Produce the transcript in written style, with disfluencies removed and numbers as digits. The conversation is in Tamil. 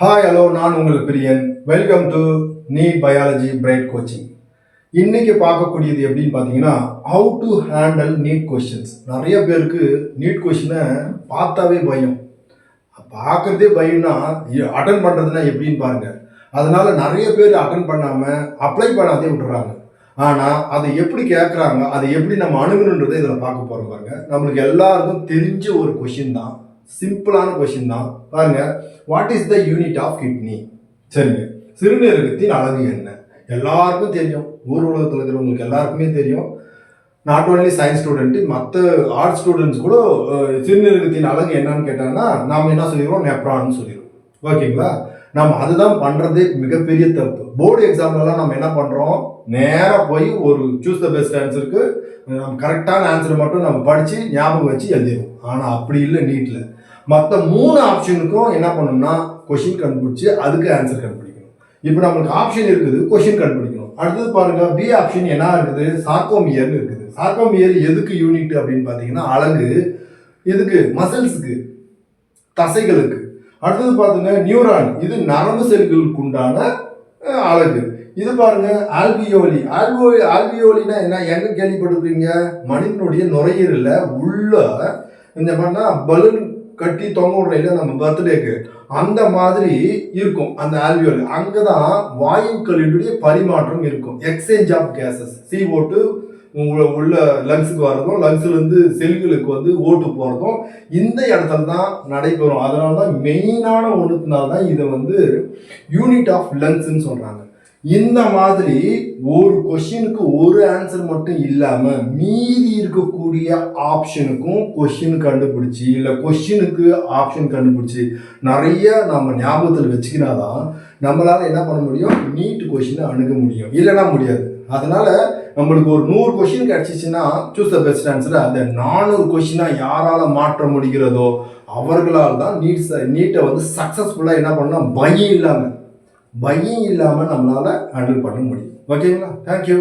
ஹாய் ஹலோ நான் உங்கள் Priyan. Welcome to NEET biology bright coaching. இன்னைக்கு பார்க்கக்கூடியது எப்படின்னு பார்த்தீங்கன்னா, how to handle NEET questions. நிறைய பேருக்கு நீட் கொஷினை பார்த்தாவே பயம். பார்க்குறதே பயம்னா அட்டன் பண்ணுறதுனா எப்படின்னு பாருங்க. அதனால நிறைய பேர் அட்டன் பண்ணாமல் அப்ளை பண்ணாதே விட்டுறாங்க. ஆனால் அதை எப்படி கேட்குறாங்க, அதை எப்படி நம்ம அணுகணுன்றதை இதில் பார்க்க போகிறோம் பாருங்க. நம்மளுக்கு எல்லாருக்கும் தெரிஞ்ச ஒரு கொஷின் தான், சிம்பிளான கொஷின் தான் பாருங்க. What is the unit of kidney? சரிங்க, சிறுநீரகத்தின் அழகு என்ன? எல்லாருக்கும் தெரியும், ஊர் உலகத்தில் இருக்கிறவங்களுக்கு எல்லாருக்குமே தெரியும். நாட் ஓன்லி சயின்ஸ் ஸ்டூடெண்ட், மற்ற ஆர்ட்ஸ் ஸ்டூடெண்ட்ஸ் கூட சிறுநீரகத்தின் அழகு என்னன்னு கேட்டாங்கன்னா நாம் என்ன சொல்லிடுவோம், நெப்ரான்னு சொல்லிடுவோம். ஓகேங்களா? நம்ம அதுதான் பண்ணுறதே மிகப்பெரிய தப்பு. போர்டு எக்ஸாம்லலாம் நம்ம என்ன பண்ணுறோம், நேராக போய் ஒரு சூஸ் த பெஸ்ட் ஆன்சருக்கு நம்ம கரெக்டான ஆன்சரை மட்டும் நம்ம படித்து ஞாபகம் வச்சு எழுதிடுவோம். ஆனால் அப்படி இல்லை நீட்டில். மற்ற 3 ஆப்ஷனுக்கும் என்ன பண்ணணும்னா கொஷின் கண்டுபிடிச்சி அதுக்கு ஆன்சர் கண்டுபிடிக்கணும். இப்போ நம்மளுக்கு ஆப்ஷன் இருக்குது, கொஷின் கண்டுபிடிக்கணும். அடுத்தது பாருங்க, பி ஆப்ஷன் என்ன இருக்குது, சார்கோமியர்னு இருக்குது. சார்கோமியர் எதுக்கு யூனிட் அப்படின்னு பார்த்தீங்கன்னா அழகு. எதுக்கு? மசில்ஸுக்கு, தசைகளுக்கு. அடுத்தது பாருங்க நியூரான், இது நரம்பு செல்களுக்கு உண்டான அழகு. இது பாருங்க ஆல்வியோலி. ஆல்வியோலினா என்ன, எங்க கேள்விப்பட்டிருக்கீங்க? மனிதனுடைய நுரையீரல உள்ள இந்த மாதிரினா பலூன் கட்டி தொங்க விடுறீங்களா நம்ம பர்த்டேக்கு, அந்த மாதிரி இருக்கும் அந்த ஆல்வியோலி. அங்கதான் வாயுக்களினுடைய பரிமாற்றம் இருக்கும். எக்ஸ்சேஞ்ச் ஆஃப் கேசஸ், CO2 உள்ள லங்ஸுக்கு வர்றதும், லங்ஸ்ல இருந்து செல்களுக்கு வந்து ஓட்டு போறதும் இந்த இடத்துல தான் நடைபெறும். அதனால தான் மெயினான ஒன்றுனால தான் இதை வந்து யூனிட் ஆஃப் லங்ஸ்ன்னு சொல்றாங்க. இந்த மாதிரி ஒரு கொஷினுக்கு ஒரு ஆன்சர் மட்டும் இல்லாம மீதி இருக்கக்கூடிய ஆப்ஷனுக்கும் கொஷின் கண்டுபிடிச்சி, இல்லை கொஷினுக்கு ஆப்ஷன் கண்டுபிடிச்சி நிறைய நம்ம ஞாபகத்தில் வச்சுக்கினாதான் நம்மளால என்ன பண்ண முடியும், நீட் கொஷினை அணுக முடியும். இல்லைன்னா முடியாது. அதனால நம்மளுக்கு ஒரு 100 கொஷின் கிடைச்சிச்சுன்னா சூஸ் த பெஸ்ட் ஆன்சர். அந்த 400 கொஷினா யாரால மாற்ற முடிகிறதோ அவர்களால் தான் நீட்டை வந்து சக்சஸ்ஃபுல்லா என்ன பண்ணலாம், பயம் இல்லாம நம்மளால ஹேண்டில் பண்ண முடியும். ஓகேங்களா? தேங்க்யூ.